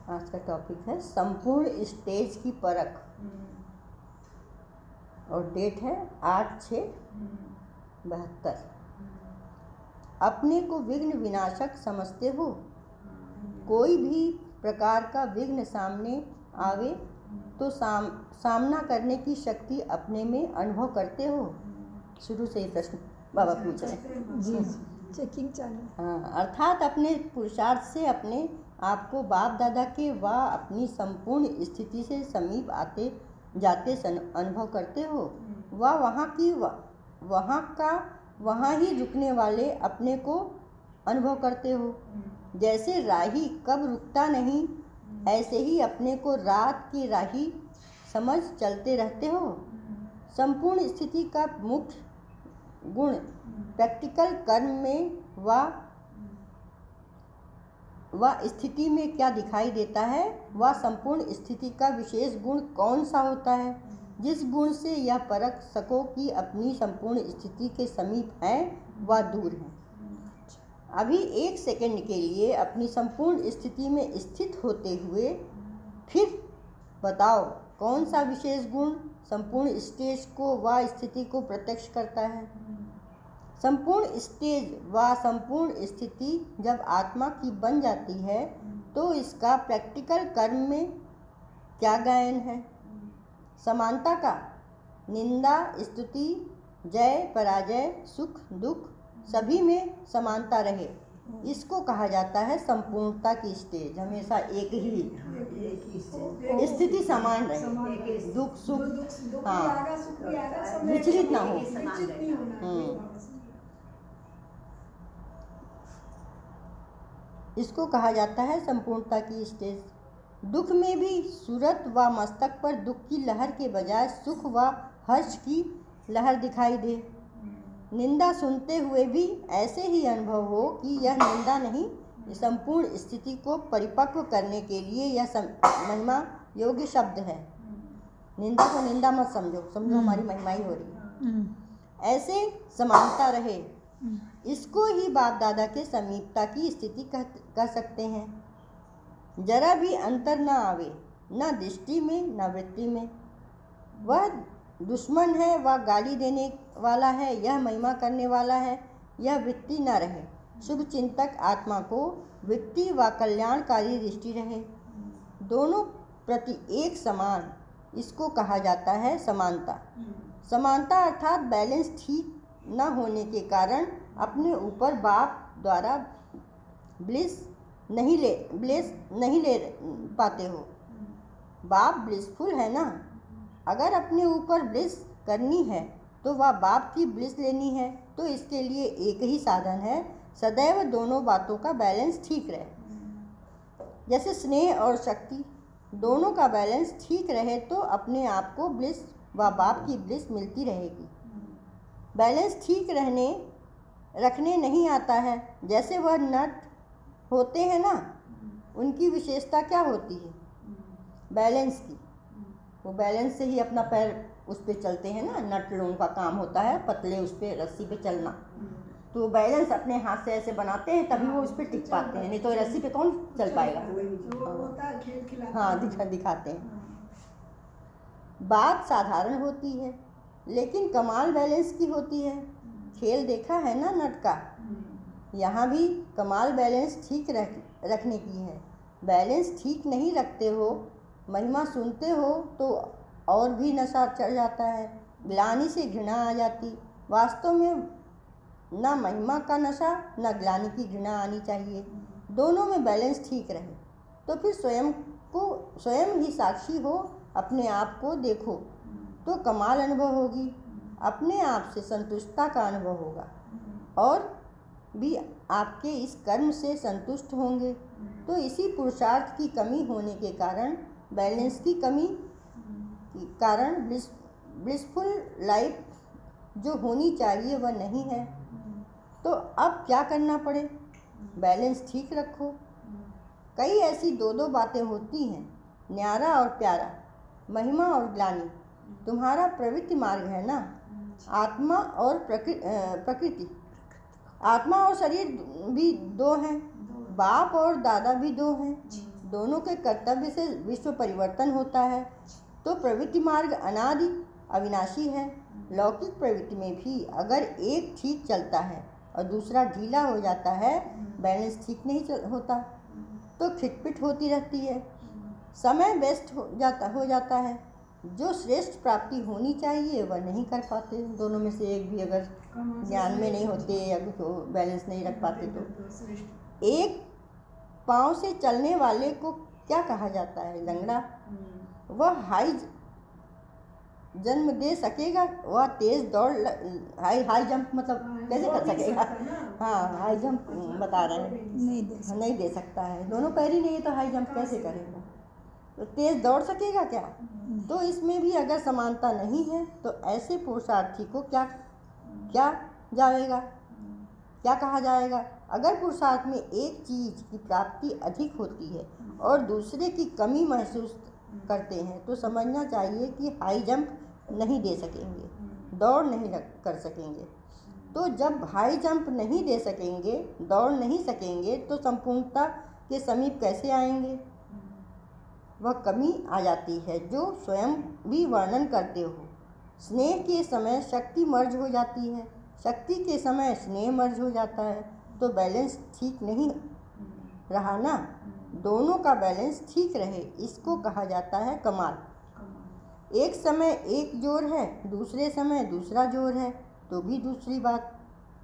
आज का टॉपिक है संपूर्ण स्टेज की परख और डेट है 8/6/72। अपने को विघ्न विनाशक समझते हो? कोई भी प्रकार का विघ्न सामने आवे तो सामना करने की शक्ति अपने में अनुभव करते हो? शुरू से ही प्रश्न बाबा पूछ रहे हैं। जी चेकिंग चालू। हाँ, अर्थात अपने पुरुषार्थ से अपने आपको बाप दादा के व अपनी संपूर्ण स्थिति से समीप आते जाते अनुभव करते हो? व वहाँ ही रुकने वाले अपने को अनुभव करते हो? जैसे राही कब रुकता नहीं, ऐसे ही अपने को रात की राही समझ चलते रहते हो? संपूर्ण स्थिति का मुख्य गुण प्रैक्टिकल कर्म में व स्थिति में क्या दिखाई देता है? वह संपूर्ण स्थिति का विशेष गुण कौन सा होता है, जिस गुण से यह परख सको कि अपनी संपूर्ण स्थिति के समीप है व दूर है? अभी 1 सेकंड के लिए अपनी संपूर्ण स्थिति में स्थित होते हुए फिर बताओ कौन सा विशेष गुण संपूर्ण स्टेज को व स्थिति को प्रत्यक्ष करता है? संपूर्ण स्टेज व संपूर्ण स्थिति जब आत्मा की बन जाती है तो इसका प्रैक्टिकल कर्म में क्या गायन है? समानता का। निंदा स्तुति जय पराजय सुख दुख सभी में समानता रहे, इसको कहा जाता है संपूर्णता की स्टेज। हमेशा एक ही स्थिति समान रहे, दुख सुख हाँ विचलित ना हो। इसको कहा जाता है संपूर्णता की स्टेज। दुख में भी सूरत व मस्तक पर दुख की लहर के बजाय सुख व हर्ष की लहर दिखाई दे। निंदा सुनते हुए भी ऐसे ही अनुभव हो कि यह निंदा नहीं, संपूर्ण स्थिति को परिपक्व करने के लिए यह महिमा योग्य शब्द है। निंदा को निंदा मत समझो, समझो हमारी महिमा ही हो रही है। ऐसे समानता रहे, इसको ही बाप दादा के समीपता की स्थिति कह सकते हैं। जरा भी अंतर न आवे, न दृष्टि में न वृत्ति में। वह दुश्मन है, वह गाली देने वाला है, यह महिमा करने वाला है, यह वृत्ति न रहे। शुभ चिंतक आत्मा को वृत्ति व कल्याणकारी दृष्टि रहे, दोनों प्रति एक समान, इसको कहा जाता है समानता। समानता अर्थात बैलेंस ठीक न होने के कारण अपने ऊपर बाप द्वारा ब्लिस नहीं ले पाते हो। बाप ब्लिसफुल है ना, अगर अपने ऊपर ब्लिस करनी है तो वह बाप की ब्लिस लेनी है, तो इसके लिए एक ही साधन है, सदैव दोनों बातों का बैलेंस ठीक रहे। जैसे स्नेह और शक्ति दोनों का बैलेंस ठीक रहे तो अपने आप को ब्लिस व बाप की ब्लिस मिलती रहेगी। बैलेंस ठीक रखने नहीं आता है। जैसे वह नट होते हैं ना, उनकी विशेषता क्या होती है? बैलेंस की। वो बैलेंस से ही अपना पैर उस पर चलते हैं ना, नट लोगों का काम होता है पतले उस पर रस्सी पे चलना। तो बैलेंस अपने हाथ से ऐसे बनाते हैं तभी वो उस पर टिक पाते हैं, नहीं तो रस्सी पे कौन चल पाएगा। हाँ दिखाते हैं। बात साधारण होती है लेकिन कमाल बैलेंस की होती है। खेल देखा है ना नट का, यहाँ भी कमाल बैलेंस ठीक रखने की है। बैलेंस ठीक नहीं रखते हो, महिमा सुनते हो तो और भी नशा चढ़ जाता है, ग्लानि से घृणा आ जाती। वास्तव में न महिमा का नशा न ग्लानि की घृणा आनी चाहिए, दोनों में बैलेंस ठीक रहे तो फिर स्वयं ही साक्षी हो, अपने आप को देखो तो कमाल अनुभव होगी, अपने आप से संतुष्टता का अनुभव होगा और भी आपके इस कर्म से संतुष्ट होंगे। तो इसी पुरुषार्थ की कमी होने के कारण, बैलेंस की कमी के कारण ब्लिसफुल लाइफ जो होनी चाहिए वह नहीं है। तो अब क्या करना पड़े? बैलेंस ठीक रखो। कई ऐसी दो बातें होती हैं, न्यारा और प्यारा, महिमा और ग्लानि। तुम्हारा प्रवृत्ति मार्ग है ना, आत्मा और प्रकृति। आत्मा और शरीर भी दो हैं, बाप और दादा भी दो हैं, दोनों के कर्तव्य से विश्व परिवर्तन होता है। तो प्रवृत्ति मार्ग अनादि अविनाशी है। लौकिक प्रवृत्ति में भी अगर एक ठीक चलता है और दूसरा ढीला हो जाता है, बैलेंस ठीक नहीं होता, तो खिटपिट होती रहती है, समय व्यस्त हो जाता है। जो श्रेष्ठ प्राप्ति होनी चाहिए वह नहीं कर पाते। दोनों में से एक भी अगर ज्ञान में नहीं होते या कुछ बैलेंस नहीं रख पाते तो एक पाँव से चलने वाले को क्या कहा जाता है? लंगड़ा। वह हाई जन्म दे सकेगा? वह तेज दौड़ हाई जंप मतलब कैसे कर सकेगा? हाँ, हाई जंप बता रहे हैं, नहीं दे सकता है। दोनों पैर ही नहीं है तो हाई जंप कैसे करेगा? तो तेज दौड़ सकेगा क्या? तो इसमें भी अगर समानता नहीं है तो ऐसे पुरुषार्थी को क्या कहा जाएगा? अगर पुरुषार्थ में एक चीज़ की प्राप्ति अधिक होती है और दूसरे की कमी महसूस करते हैं तो समझना चाहिए कि हाई जंप नहीं दे सकेंगे, दौड़ नहीं कर सकेंगे। तो जब हाई जंप नहीं दे सकेंगे, दौड़ नहीं सकेंगे, तो संपूर्णता के समीप कैसे आएंगे? वह कमी आ जाती है जो स्वयं भी वर्णन करते हो। स्नेह के समय शक्ति मर्ज हो जाती है, शक्ति के समय स्नेह मर्ज हो जाता है, तो बैलेंस ठीक नहीं रहा ना। दोनों का बैलेंस ठीक रहे, इसको कहा जाता है कमाल। एक समय एक जोर है, दूसरे समय दूसरा जोर है, तो भी दूसरी बात।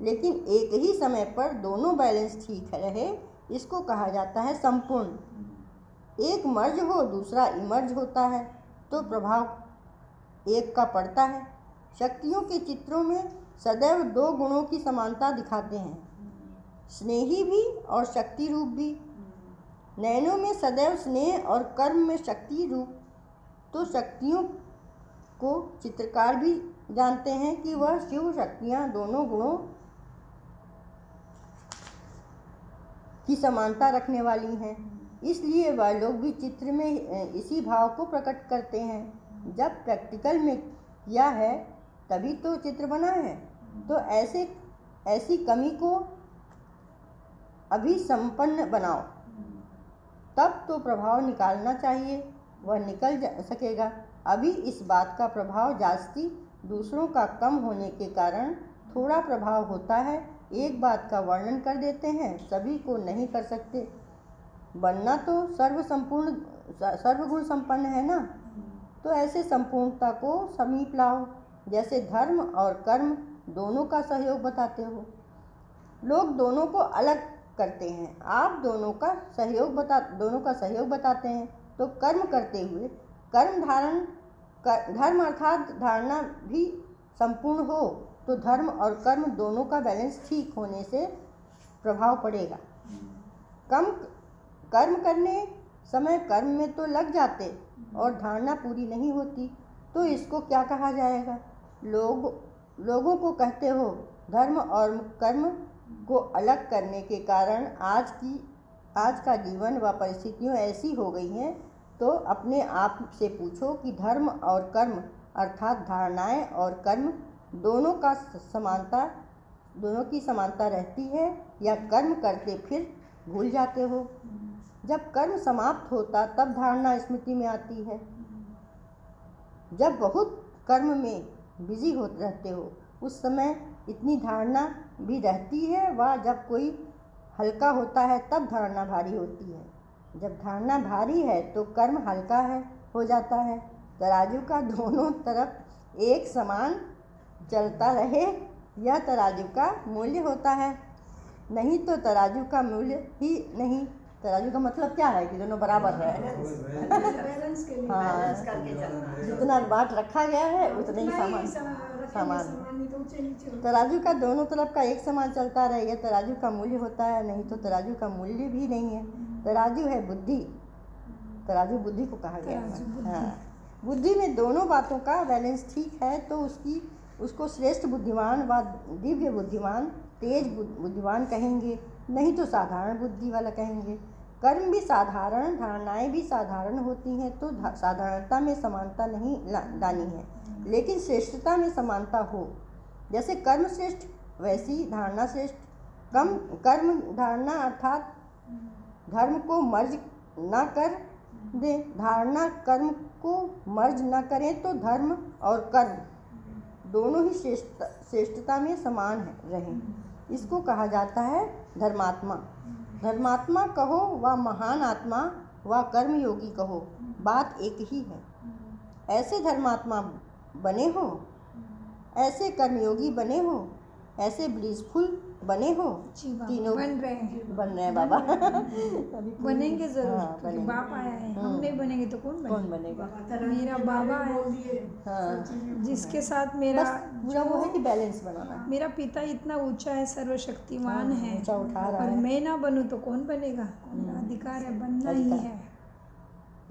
लेकिन एक ही समय पर दोनों बैलेंस ठीक रहे, इसको कहा जाता है संपूर्ण। एक मर्ज हो, दूसरा इमर्ज होता है, तो प्रभाव एक का पड़ता है। शक्तियों के चित्रों में सदैव दो गुणों की समानता दिखाते हैं, स्नेही भी और शक्ति रूप भी। नयनों में सदैव स्नेह और कर्म में शक्ति रूप। तो शक्तियों को चित्रकार भी जानते हैं कि वह शिव शक्तियाँ दोनों गुणों की समानता रखने वाली हैं, इसलिए वह लोग भी चित्र में इसी भाव को प्रकट करते हैं। जब प्रैक्टिकल में किया है तभी तो चित्र बना है। तो ऐसी कमी को अभी संपन्न बनाओ, तब तो प्रभाव निकालना चाहिए, वह निकल सकेगा। अभी इस बात का प्रभाव जास्ती, दूसरों का कम होने के कारण थोड़ा प्रभाव होता है। एक बात का वर्णन कर देते हैं, सभी को नहीं कर सकते। बनना तो सर्वगुण संपन्न है ना, तो ऐसे संपूर्णता को समीप लाओ। जैसे धर्म और कर्म दोनों का सहयोग बताते हो। लोग दोनों को अलग करते हैं, आप दोनों का सहयोग बताते हैं। तो कर्म करते हुए धर्म अर्थात धारणा भी संपूर्ण हो, तो धर्म और कर्म दोनों का बैलेंस ठीक होने से प्रभाव पड़ेगा। कर्म करने समय कर्म में तो लग जाते और धारणा पूरी नहीं होती, तो इसको क्या कहा जाएगा? लोगों को कहते हो धर्म और कर्म को अलग करने के कारण आज का जीवन व परिस्थितियाँ ऐसी हो गई हैं। तो अपने आप से पूछो कि धर्म और कर्म अर्थात धारणाएं और कर्म दोनों की समानता रहती है, या कर्म करके फिर भूल जाते हो? जब कर्म समाप्त होता तब धारणा स्मृति में आती है। जब बहुत कर्म में बिजी रहते हो उस समय इतनी धारणा भी रहती है, व जब कोई हल्का होता है तब धारणा भारी होती है। जब धारणा भारी है तो कर्म हल्का हो जाता है। तराजू का दोनों तरफ एक समान चलता रहे, यह तराजू का मूल्य होता है, नहीं तो तराजू का मूल्य ही नहीं। तराजू का मतलब क्या है कि दोनों बराबर है। हाँ, जितना बाट रखा गया है उतना ही सामान। तराजू का दोनों तरफ का एक समान चलता रहे, यह तराजू का मूल्य होता है, नहीं तो तराजू का मूल्य भी नहीं है। तराजू है बुद्धि, तराजू बुद्धि को कहा गया है। हाँ, बुद्धि में दोनों बातों का बैलेंस ठीक है तो उसको श्रेष्ठ बुद्धिमान व दिव्य बुद्धिमान, तेज बुद्धिमान कहेंगे, नहीं तो साधारण बुद्धि वाला कहेंगे। कर्म भी साधारण, धारणाएं भी साधारण होती हैं, तो साधारणता में समानता नहीं लानी है, लेकिन श्रेष्ठता में समानता हो। जैसे कर्म श्रेष्ठ वैसी धारणा श्रेष्ठ। कर्म धारणा अर्थात धर्म को मर्ज न कर दे। धारणा कर्म को मर्ज न करें तो धर्म और कर्म दोनों ही श्रेष्ठता में समान रहें। इसको कहा जाता है धर्मात्मा। धर्मात्मा कहो व महान आत्मा व कर्मयोगी कहो, बात एक ही है। ऐसे धर्मात्मा बने हो, ऐसे कर्मयोगी बने हो, ऐसे ब्लिसफुल बने हो। तीनों बन रहे हैं बाबा। बनेंगे जरूर, क्योंकि बाप आया है। हम नहीं बनेंगे तो कौन बनेगा? मेरा बाबा है जिसके साथ मेरा पूरा वो है कि बैलेंस बनाना। मेरा पिता इतना ऊंचा है, सर्वशक्तिमान है, ऊंचा उठा रहा और है। मैं ना बनूं तो कौन बनेगा? मेरा अधिकार है, बनना ही है।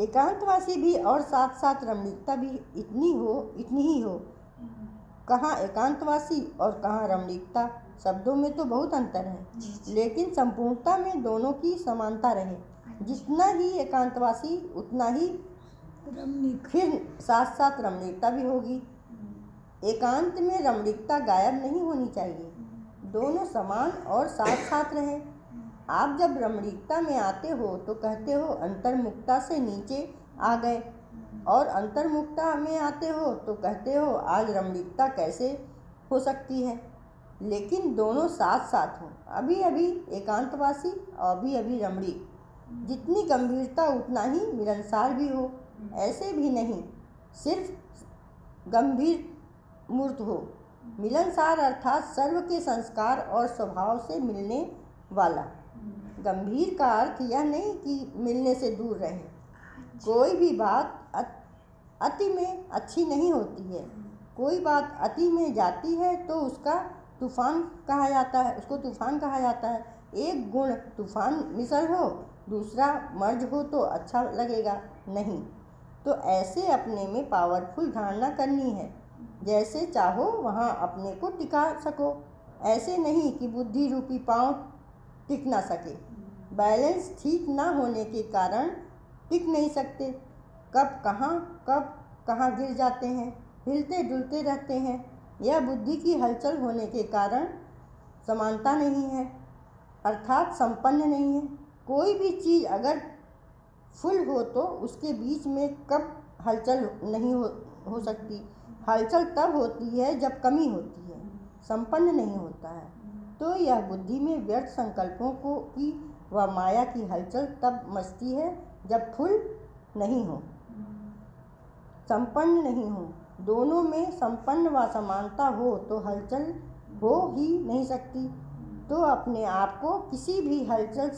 एकांतवासी भी और साथ साथ रमणीकता भी इतनी ही हो। कहाँ एकांतवासी और कहाँ रमणीकता, शब्दों में तो बहुत अंतर है, लेकिन संपूर्णता में दोनों की समानता रहे। जितना ही एकांतवासी उतना ही रमणीक, फिर साथ साथ रमणीकता भी होगी। एकांत में रमणीकता गायब नहीं होनी चाहिए, दोनों समान और साथ साथ रहें। आप जब रमणीकता में आते हो तो कहते हो अंतर्मुखता से नीचे आ गए, और अंतर्मुखता में आते हो तो कहते हो आज रमणीकता कैसे हो सकती है। लेकिन दोनों साथ साथ हो, अभी अभी एकांतवासी और अभी अभी रमणीक। जितनी गंभीरता उतना ही मिलनसार भी हो, ऐसे भी नहीं सिर्फ गंभीर मूर्त हो। मिलनसार अर्थात सर्व के संस्कार और स्वभाव से मिलने वाला। गंभीर का अर्थ यह नहीं कि मिलने से दूर रहे। कोई भी बात अति में अच्छी नहीं होती है। कोई बात अति में जाती है तो उसको तूफान कहा जाता है। एक गुण तूफान मिसल हो, दूसरा मर्ज हो तो अच्छा लगेगा नहीं। तो ऐसे अपने में पावरफुल धारणा करनी है, जैसे चाहो वहाँ अपने को टिका सको। ऐसे नहीं कि बुद्धि रूपी पाँव टिक ना सके। बैलेंस ठीक ना होने के कारण टिक नहीं सकते। कब कहाँ गिर जाते हैं, हिलते डुलते रहते हैं। यह बुद्धि की हलचल होने के कारण समानता नहीं है, अर्थात संपन्न नहीं है। कोई भी चीज़ अगर फुल हो तो उसके बीच में कब हलचल नहीं हो सकती। हलचल तब होती है जब कमी होती है, संपन्न नहीं होता है। तो यह बुद्धि में व्यर्थ संकल्पों की व माया की हलचल तब मचती है जब फुल नहीं हो, संपन्न नहीं हो। दोनों में संपन्न व समानता हो तो हलचल हो ही नहीं सकती। तो अपने आप को किसी भी हलचल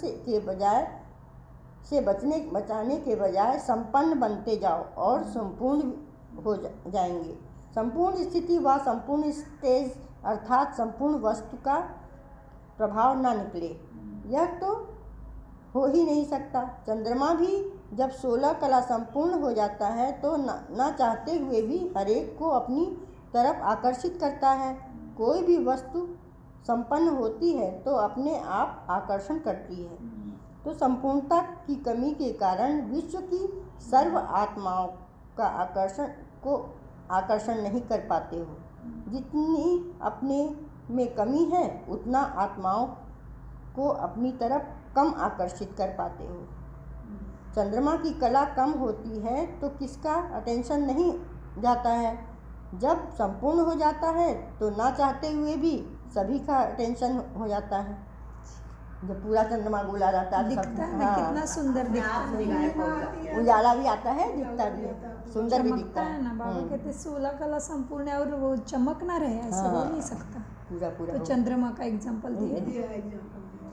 से बचाने के बजाय संपन्न बनते जाओ और संपूर्ण हो जाएंगे। संपूर्ण स्थिति व संपूर्ण स्टेज अर्थात संपूर्ण वस्तु का प्रभाव ना निकले, यह तो हो ही नहीं सकता। चंद्रमा भी जब 16 कला संपूर्ण हो जाता है तो ना चाहते हुए भी हरेक को अपनी तरफ आकर्षित करता है। कोई भी वस्तु संपन्न होती है तो अपने आप आकर्षण करती है। तो संपूर्णता की कमी के कारण विश्व की सर्व आत्माओं का आकर्षण नहीं कर पाते हो। जितनी अपने में कमी है उतना आत्माओं को अपनी तरफ कम आकर्षित कर पाते हो। चंद्रमा की कला कम होती है तो किसका अटेंशन नहीं जाता है। जब संपूर्ण हो जाता है तो ना चाहते हुए भी सभी का अटेंशन हो जाता है। जब पूरा चंद्रमा गोला रहता है दिखता है ना, कितना सुंदर दिखता है। उजाला भी आता है, दिखता भी है, सुंदर भी दिखता है ना। बाबा कहते 16 कला संपूर्ण है और वो चमक ना रहे, ऐसे हो नहीं सकता। पूरा तो चंद्रमा का एग्जाम्पल दिया।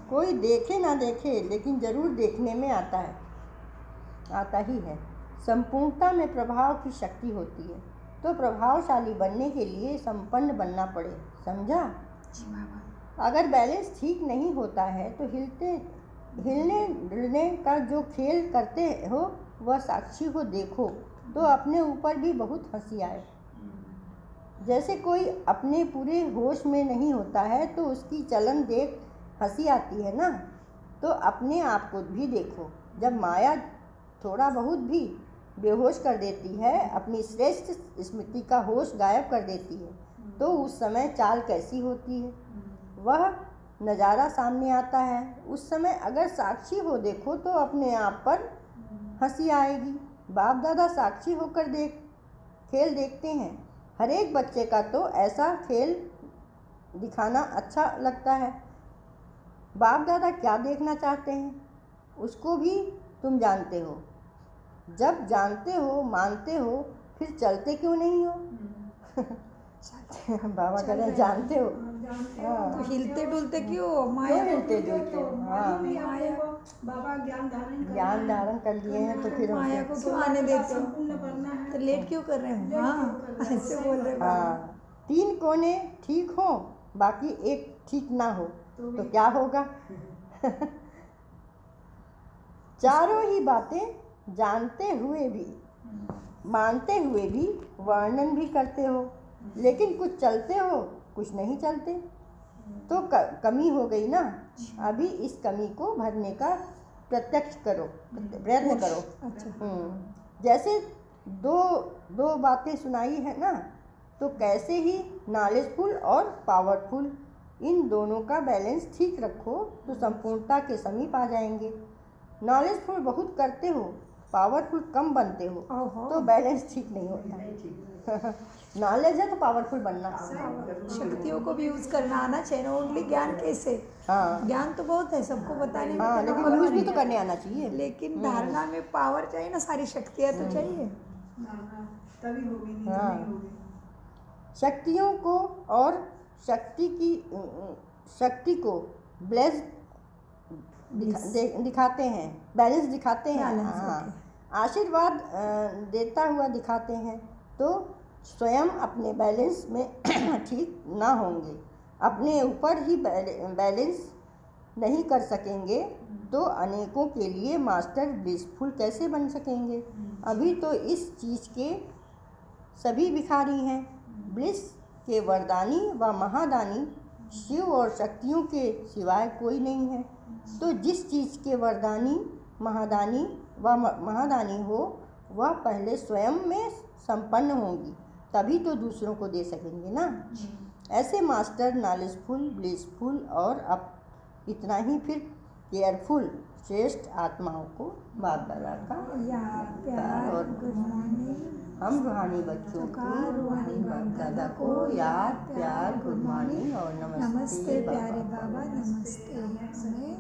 कोई देखे ना देखे लेकिन जरूर देखने में आता ही है। संपूर्णता में प्रभाव की शक्ति होती है, तो प्रभावशाली बनने के लिए संपन्न बनना पड़े, समझा? अगर बैलेंस ठीक नहीं होता है तो हिलने डुलने का जो खेल करते हो वह साक्षी हो देखो तो अपने ऊपर भी बहुत हंसी आए। जैसे कोई अपने पूरे होश में नहीं होता है तो उसकी चलन देख हंसी आती है ना। तो अपने आप को भी देखो, जब माया थोड़ा बहुत भी बेहोश कर देती है, अपनी श्रेष्ठ स्मृति का होश गायब कर देती है, तो उस समय चाल कैसी होती है वह नज़ारा सामने आता है। उस समय अगर साक्षी हो देखो तो अपने आप पर हंसी आएगी। बाप दादा साक्षी होकर खेल देखते हैं। हर एक बच्चे का तो ऐसा खेल दिखाना अच्छा लगता है। बाप दादा क्या देखना चाहते हैं उसको भी तुम जानते हो। जब जानते हो मानते हो फिर चलते क्यों नहीं हो? बाबा कह रहे हैं जानते हो। हाँ, तो हिलते डुलते क्यों? क्यों माया हिलते डुलते हो? हाँ, माया बाबा ज्ञान धारण कर लिए हैं तो फिर माया हमसे को क्यों आने देते हो? संपूर्ण करना है। तो लेट क्यों कर रहे हो? हाँ, ऐसे बोल रहे बाबा। हाँ, 3 कोने ठीक हो बाकी एक ठीक ना हो तो क्या होगा? चारों ही बातें जानते हुए भी मानते हुए भी वर्णन भी करते हो, लेकिन कुछ चलते हो कुछ नहीं चलते तो कमी हो गई ना। अभी इस कमी को भरने का प्रयत्न करो। अच्छा, जैसे दो बातें सुनाई है ना, तो कैसे ही नॉलेजफुल और पावरफुल, इन दोनों का बैलेंस ठीक रखो तो संपूर्णता के समीप आ जाएंगे। नॉलेजफुल बहुत करते हो, पावरफुल कम बनते हो ओहो। तो बैलेंस ठीक नहीं होता। नॉलेज है तो पावरफुल बनना। शक्तियों को भी यूज करना आना चाहिए ना। ओनली ज्ञान कैसे? हाँ ज्ञान तो बहुत है सबको बताने में, हाँ, तो लेकिन power यूज भी नहीं तो है। करने आना चाहिए। लेकिन धारणा में पावर चाहिए ना, सारी शक्तियाँ तो चाहिए। तभी होगी, नहीं तो हाँ। नहीं होगी। शक्तियों को और शक्ति को ब्लेस दिखाते हैं, बैलेंस दिखाते हैं। Balance, हाँ, आशीर्वाद देता हुआ दिखाते हैं तो स्वयं अपने बैलेंस में ठीक ना होंगे। अपने ऊपर ही बैलेंस नहीं कर सकेंगे तो अनेकों के लिए मास्टर ब्लिसफुल कैसे बन सकेंगे? अभी तो इस चीज़ के सभी भिखारी हैं। ब्लिस के वरदानी व महादानी शिव और शक्तियों के सिवाय कोई नहीं है। तो जिस चीज़ के वरदानी महादानी हो वह पहले स्वयं में संपन्न होंगी, तभी तो दूसरों को दे सकेंगे ना। ऐसे मास्टर नॉलेजफुल, ब्लिसफुल और अब इतना ही फिर केयरफुल श्रेष्ठ आत्माओं को बाप दादा का यार, प्यार, और गुड मॉर्निंग। हम रूहानी बच्चों को रूहानी बाप दादा को याद, प्यार, गुड मॉर्निंग और नमस्ते प्यारे बाबा, नमस्ते। हमें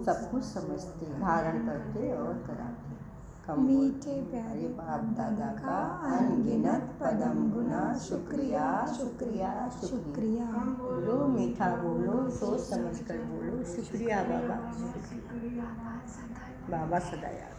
सब कुछ समझते, धारण करते और कराते। हम मीठे बोलते, प्यारे अरे बाप दादा का अनगिनत पदम गुना शुक्रिया शुक्रिया शुक्रिया। बोलो मीठा बोलो, सोच समझ कर बोलो, शुक्रिया बाबा, शुक्रिया बाबा सदा याद।